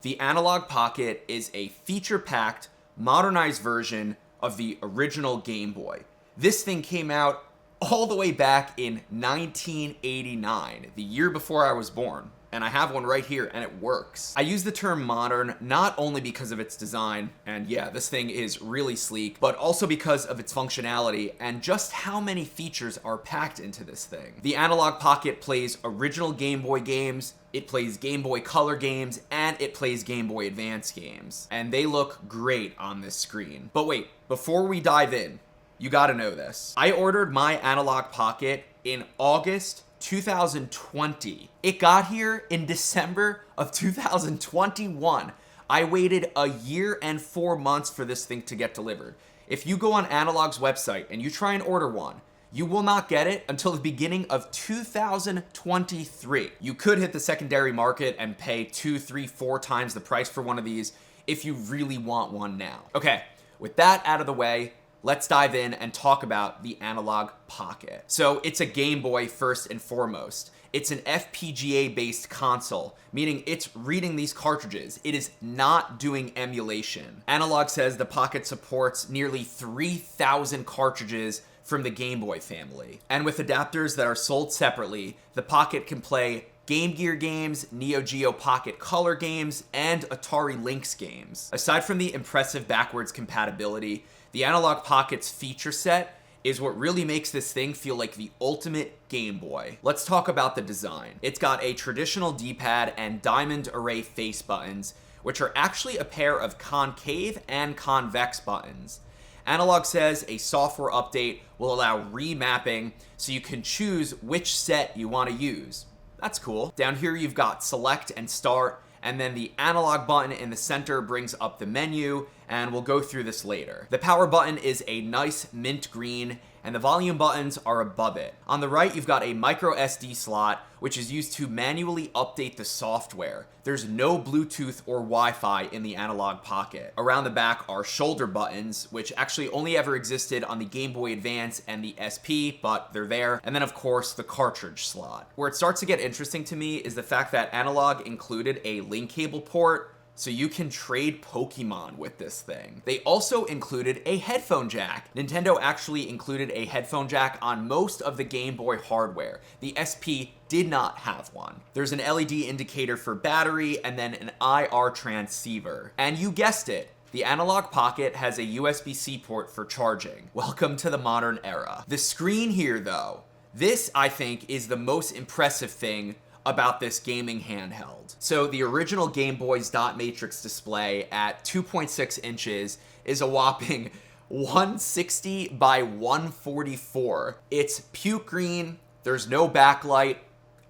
The Analogue Pocket is a feature-packed, modernized version of the original Game Boy. This thing came out all the way back in 1989, the year before I was born. And I have one right here, and it works. I use the term modern not only because of its design, and yeah, this thing is really sleek, but also because of its functionality and just how many features are packed into this thing. The Analogue Pocket plays original Game Boy games, it plays Game Boy Color games, and it plays Game Boy Advance games. And they look great on this screen. But wait, before we dive in, you gotta know this. I ordered my Analogue Pocket in August 2020. It got here in December of 2021. I waited a year and 4 months for this thing to get delivered. If you go on Analogue's website and you try and order one, you will not get it until the beginning of 2023. You could hit the secondary market and pay 2, 3, 4 times the price for one of these if you really want one now. Okay, with that out of the way, let's dive in and talk about the Analogue Pocket. So it's a Game Boy first and foremost. It's an FPGA-based console, meaning it's reading these cartridges. It is not doing emulation. Analogue says the Pocket supports nearly 3,000 cartridges from the Game Boy family. And with adapters that are sold separately, the Pocket can play Game Gear games, Neo Geo Pocket Color games, and Atari Lynx games. Aside from the impressive backwards compatibility, the Analogue Pocket's feature set is what really makes this thing feel like the ultimate Game Boy. Let's talk about the design. It's got a traditional D-pad and diamond array face buttons, which are actually a pair of concave and convex buttons. Analogue says a software update will allow remapping so you can choose which set you want to use. That's cool. Down here you've got select and start, and then the analog button in the center brings up the menu, and we'll go through this later. The power button is a nice mint green, and the volume buttons are above it. On the right, you've got a micro SD slot, which is used to manually update the software. There's no Bluetooth or Wi-Fi in the Analogue Pocket. Around the back are shoulder buttons, which actually only ever existed on the Game Boy Advance and the SP, but they're there. And then of course, the cartridge slot. Where it starts to get interesting to me is the fact that Analogue included a link cable port, so you can trade Pokemon with this thing. They also included a headphone jack. Nintendo actually included a headphone jack on most of the Game Boy hardware. The SP did not have one. There's an LED indicator for battery and then an IR transceiver. And you guessed it, the Analogue Pocket has a USB-C port for charging. Welcome to the modern era. The screen here though, this I think is the most impressive thing about this gaming handheld. So the original Game Boy's dot matrix display at 2.6 inches is a whopping 160 by 144. It's puke green, there's no backlight,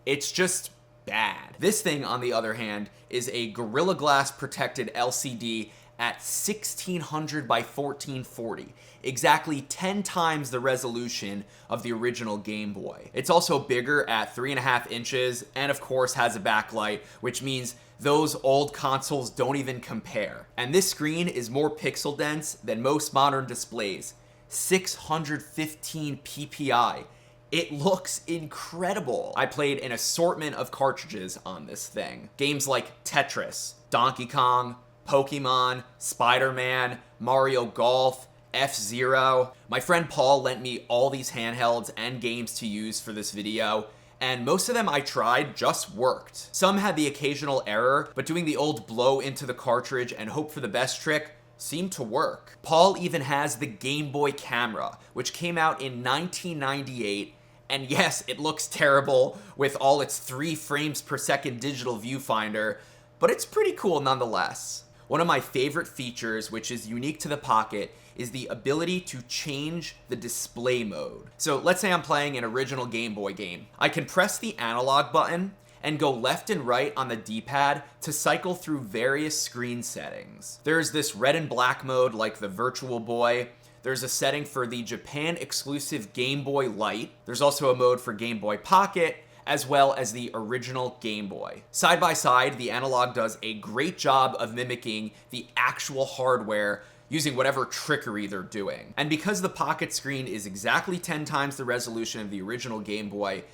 it's just bad. This thing, on the other hand, is a Gorilla Glass protected LCD at 1600 by 1440, exactly 10 times the resolution of the original Game Boy. It's also bigger at 3.5 inches, and of course has a backlight, which means those old consoles don't even compare. And this screen is more pixel dense than most modern displays, 615 ppi. It looks incredible. I played an assortment of cartridges on this thing. Games like Tetris, Donkey Kong, Pokemon, Spider-Man, Mario Golf, F-Zero. My friend Paul lent me all these handhelds and games to use for this video, and most of them I tried just worked. Some had the occasional error, but doing the old blow into the cartridge and hope for the best trick seemed to work. Paul even has the Game Boy camera, which came out in 1998, and yes, it looks terrible with all its 3 frames per second digital viewfinder, but it's pretty cool nonetheless. One of my favorite features, which is unique to the Pocket, is the ability to change the display mode. So let's say I'm playing an original Game Boy game. I can press the analog button and go left and right on the D-pad to cycle through various screen settings. There's this red and black mode like the Virtual Boy. There's a setting for the Japan exclusive Game Boy Light. There's also a mode for Game Boy Pocket, as well as the original Game Boy. Side by side, the Analogue does a great job of mimicking the actual hardware using whatever trickery they're doing. And because the Pocket screen is exactly 10 times the resolution of the original Game Boy,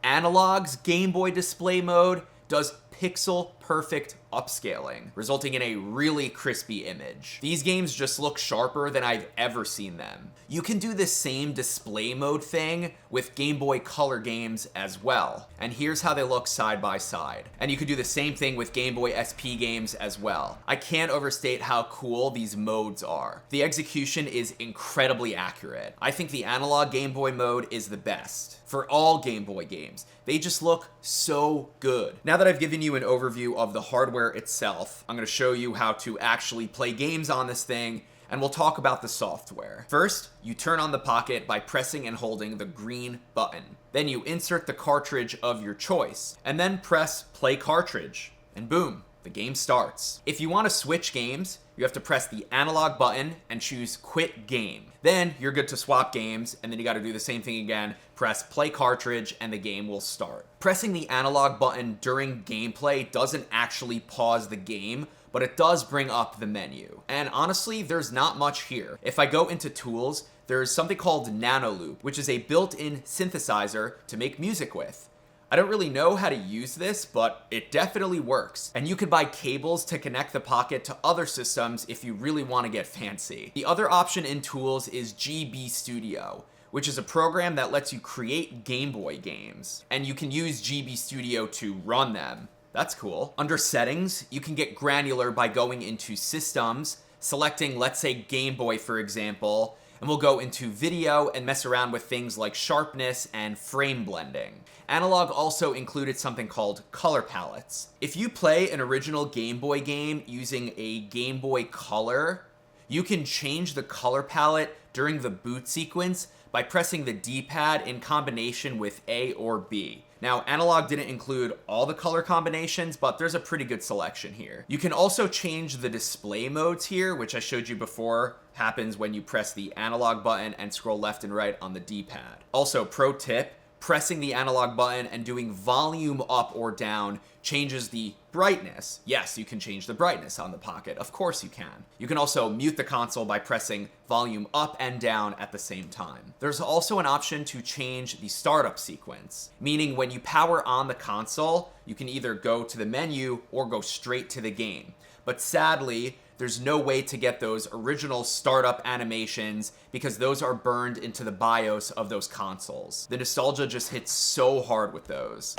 Analogue's Game Boy display mode does pixel perfect upscaling, resulting in a really crispy image. These games just look sharper than I've ever seen them. You can do the same display mode thing with Game Boy Color games as well, and here's how they look side by side. And you could do the same thing with Game Boy SP games as well. I can't overstate how cool these modes are. The execution is incredibly accurate. I think the Analog Game Boy mode is the best for all Game Boy games. They just look so good. Now that I've given you an overview of the hardware itself, I'm gonna show you how to actually play games on this thing, and we'll talk about the software. First, you turn on the Pocket by pressing and holding the green button. Then you insert the cartridge of your choice, and then press play cartridge, and boom, the game starts. If you want to switch games, you have to press the analog button and choose quit game. Then you're good to swap games, and then you got to do the same thing again, press play cartridge, and the game will start. Pressing the analog button during gameplay doesn't actually pause the game, but it does bring up the menu. And honestly, there's not much here. If I go into tools, there's something called Analogue, which is a built-in synthesizer to make music with. I don't really know how to use this, but it definitely works. And you could buy cables to connect the Pocket to other systems if you really want to get fancy. The other option in tools is GB Studio, which is a program that lets you create Game Boy games. And you can use GB Studio to run them. That's cool. Under settings, you can get granular by going into systems, selecting, let's say, Game Boy, for example, and we'll go into video and mess around with things like sharpness and frame blending. Analogue also included something called color palettes. If you play an original Game Boy game using a Game Boy Color, you can change the color palette during the boot sequence by pressing the D-pad in combination with A or B. Now, Analogue didn't include all the color combinations, but there's a pretty good selection here. You can also change the display modes here, which I showed you before, happens when you press the analog button and scroll left and right on the D-pad. Also, pro tip, pressing the analog button and doing volume up or down changes the brightness. Yes, you can change the brightness on the Pocket. Of course you can. You can also mute the console by pressing volume up and down at the same time. There's also an option to change the startup sequence, meaning when you power on the console, you can either go to the menu or go straight to the game. But sadly, there's no way to get those original startup animations because those are burned into the BIOS of those consoles. The nostalgia just hits so hard with those.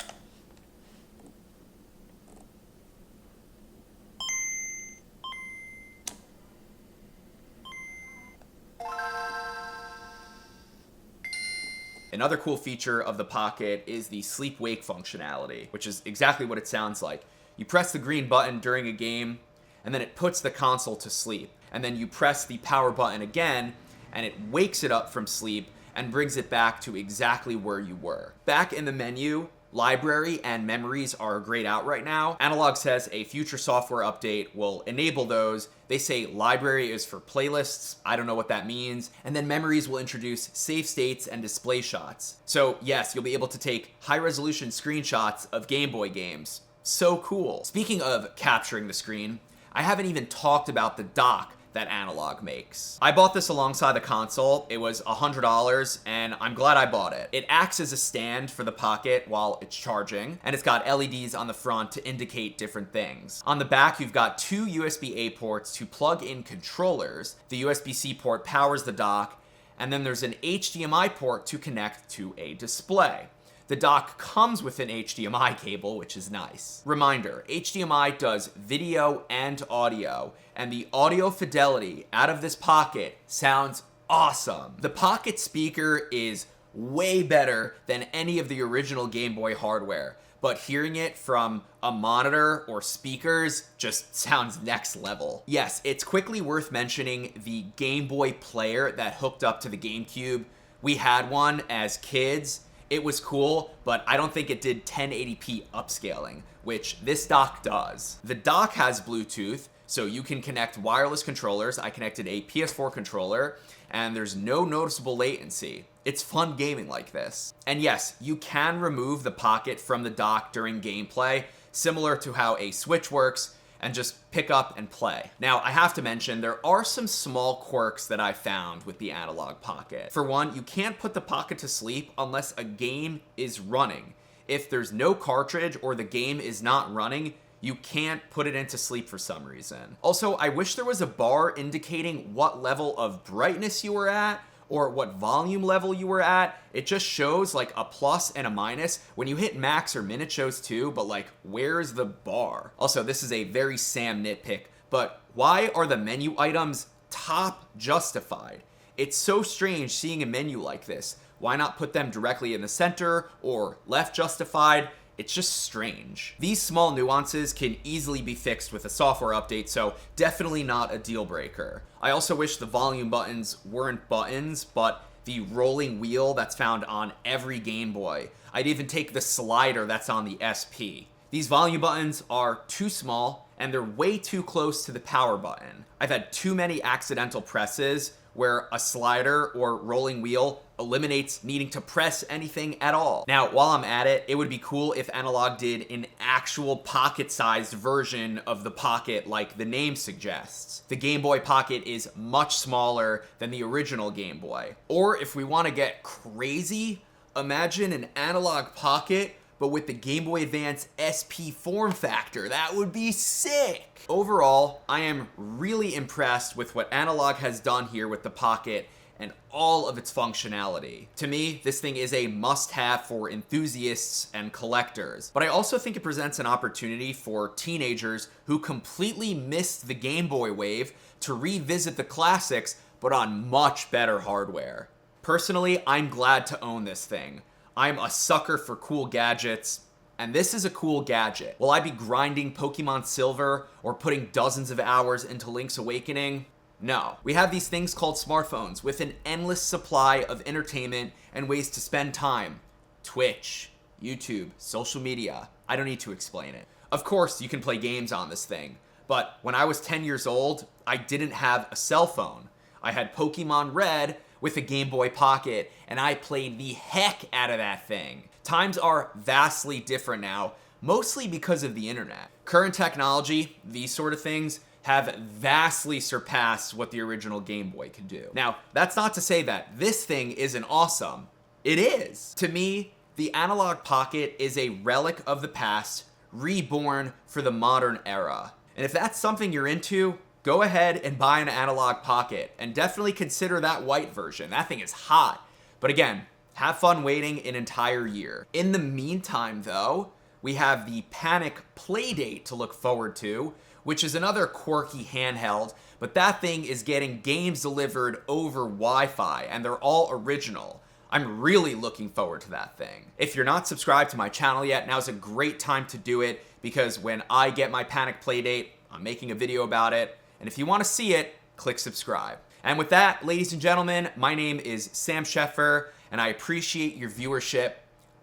Another cool feature of the Pocket is the sleep-wake functionality, which is exactly what it sounds like. You press the green button during a game, and then it puts the console to sleep. And then you press the power button again, and it wakes it up from sleep and brings it back to exactly where you were. Back in the menu, library and memories are grayed out right now. Analogue says a future software update will enable those. They say library is for playlists. I don't know what that means. And then memories will introduce save states and display shots. So yes, you'll be able to take high-resolution screenshots of Game Boy games. So cool. Speaking of capturing the screen, I haven't even talked about the dock that Analogue makes. I bought this alongside the console. It was $100, and I'm glad I bought it. It acts as a stand for the Pocket while it's charging, and it's got LEDs on the front to indicate different things. On the back, you've got two USB-A ports to plug in controllers. The USB-C port powers the dock, and then there's an HDMI port to connect to a display. The dock comes with an HDMI cable, which is nice. Reminder, HDMI does video and audio, and the audio fidelity out of this Pocket sounds awesome. The Pocket speaker is way better than any of the original Game Boy hardware, but hearing it from a monitor or speakers just sounds next level. Yes, it's quickly worth mentioning the Game Boy player that hooked up to the GameCube. We had one as kids. It was cool, but I don't think it did 1080p upscaling, which this dock does. The dock has Bluetooth, so you can connect wireless controllers. I connected a PS4 controller, and there's no noticeable latency. It's fun gaming like this. And yes, you can remove the Pocket from the dock during gameplay, similar to how a Switch works, and just pick up and play. Now, I have to mention, there are some small quirks that I found with the Analogue Pocket. For one, you can't put the Pocket to sleep unless a game is running. if there's no cartridge or the game is not running, you can't put it into sleep for some reason. Also, I wish there was a bar indicating what level of brightness you were at or what volume level you were at. It just shows like a plus and a minus. When you hit max or min, it shows too, but like, where's the bar? Also, this is a very Sam nitpick, but why are the menu items top justified? It's so strange seeing a menu like this. Why not put them directly in the center or left justified? It's just strange. These small nuances can easily be fixed with a software update, so definitely not a deal breaker. I also wish the volume buttons weren't buttons, but the rolling wheel that's found on every Game Boy. I'd even take the slider that's on the SP. These volume buttons are too small, and they're way too close to the power button. I've had too many accidental presses where a slider or rolling wheel eliminates needing to press anything at all. Now, while I'm at it, it would be cool if Analogue did an actual pocket-sized version of the Pocket like the name suggests. The Game Boy Pocket is much smaller than the original Game Boy. Or if we want to get crazy, imagine an Analogue Pocket but with the Game Boy Advance SP form factor. That would be sick! Overall, I am really impressed with what Analogue has done here with the Pocket and all of its functionality. To me, this thing is a must-have for enthusiasts and collectors. But I also think it presents an opportunity for teenagers who completely missed the Game Boy wave to revisit the classics, but on much better hardware. Personally, I'm glad to own this thing. I'm a sucker for cool gadgets, and this is a cool gadget. Will I be grinding Pokemon Silver or putting dozens of hours into Link's Awakening? No. We have these things called smartphones with an endless supply of entertainment and ways to spend time. Twitch, YouTube, social media. I don't need to explain it. Of course, you can play games on this thing, but when I was 10 years old, I didn't have a cell phone. I had Pokemon Red with a Game Boy Pocket, and I played the heck out of that thing. Times are vastly different now, mostly because of the internet. Current technology, these sort of things, have vastly surpassed what the original Game Boy could do. Now, that's not to say that this thing isn't awesome. It is. To me, the Analogue Pocket is a relic of the past, reborn for the modern era. And if that's something you're into, go ahead and buy an Analogue Pocket, and definitely consider that white version. That thing is hot. But again, have fun waiting an entire year. In the meantime, though, we have the Panic Playdate to look forward to, which is another quirky handheld, but that thing is getting games delivered over Wi-Fi, and they're all original. I'm really looking forward to that thing. If you're not subscribed to my channel yet, now's a great time to do it, because when I get my Panic Playdate, I'm making a video about it. And if you want to see it, click subscribe. And with that, ladies and gentlemen, my name is Sam Sheffer, and I appreciate your viewership.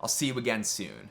I'll see you again soon.